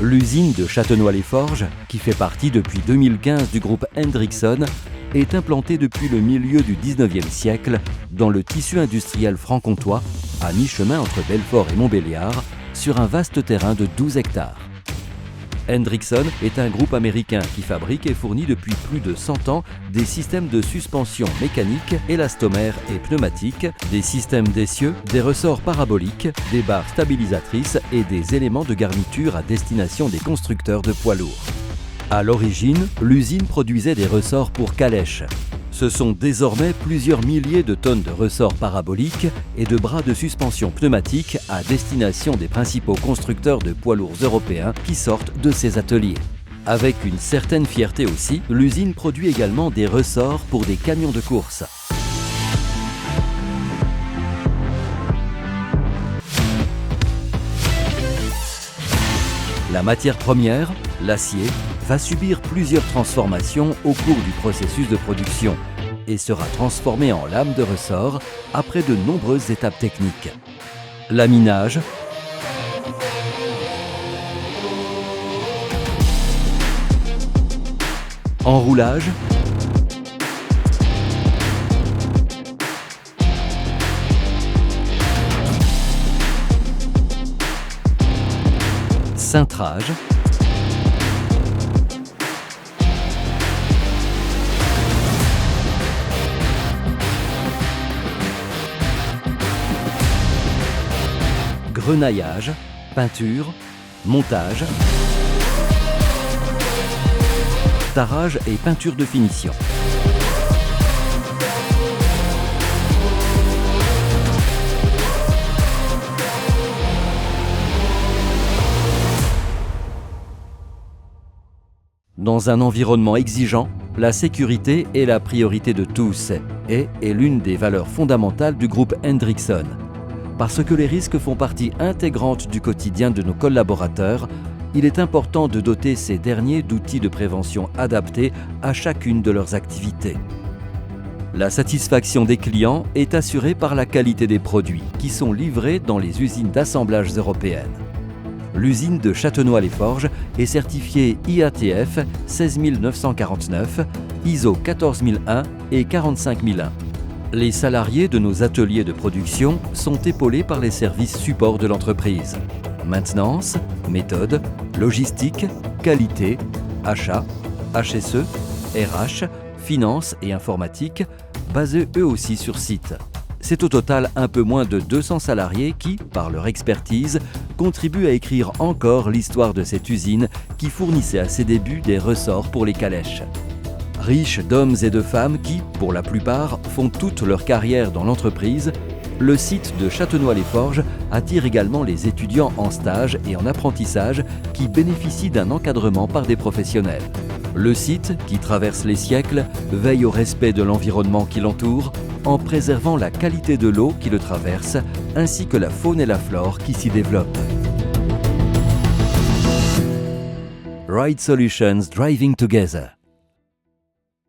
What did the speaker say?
L'usine de Châtenois-les-Forges, qui fait partie depuis 2015 du groupe Hendrickson, est implantée depuis le milieu du 19e siècle dans le tissu industriel franc-comtois, à mi-chemin entre Belfort et Montbéliard, sur un vaste terrain de 12 hectares. Hendrickson est un groupe américain qui fabrique et fournit depuis plus de 100 ans des systèmes de suspension mécanique, élastomères et pneumatiques, des systèmes d'essieux, des ressorts paraboliques, des barres stabilisatrices et des éléments de garniture à destination des constructeurs de poids lourds. À l'origine, l'usine produisait des ressorts pour calèches. Ce sont désormais plusieurs milliers de tonnes de ressorts paraboliques et de bras de suspension pneumatique à destination des principaux constructeurs de poids lourds européens qui sortent de ces ateliers. Avec une certaine fierté aussi, l'usine produit également des ressorts pour des camions de course. La matière première, l'acier, va subir plusieurs transformations au cours du processus de production et sera transformée en lame de ressort après de nombreuses étapes techniques. Laminage, enroulage, cintrage, grenaillage, peinture, montage, tarage et peinture de finition. Dans un environnement exigeant, la sécurité est la priorité de tous et est l'une des valeurs fondamentales du groupe Hendrickson. Parce que les risques font partie intégrante du quotidien de nos collaborateurs, il est important de doter ces derniers d'outils de prévention adaptés à chacune de leurs activités. La satisfaction des clients est assurée par la qualité des produits qui sont livrés dans les usines d'assemblage européennes. L'usine de Châtenois-les-Forges est certifiée IATF 16949, ISO 14001 et 45001. Les salariés de nos ateliers de production sont épaulés par les services support de l'entreprise. Maintenance, méthode, logistique, qualité, achat, HSE, RH, finance et informatique, basés eux aussi sur site. C'est au total un peu moins de 200 salariés qui, par leur expertise, contribuent à écrire encore l'histoire de cette usine qui fournissait à ses débuts des ressorts pour les calèches. Riche d'hommes et de femmes qui, pour la plupart, font toute leur carrière dans l'entreprise, le site de Châtenois-les-Forges attire également les étudiants en stage et en apprentissage qui bénéficient d'un encadrement par des professionnels. Le site, qui traverse les siècles, veille au respect de l'environnement qui l'entoure, en préservant la qualité de l'eau qui le traverse, ainsi que la faune et la flore qui s'y développent. Ride Solutions Driving Together.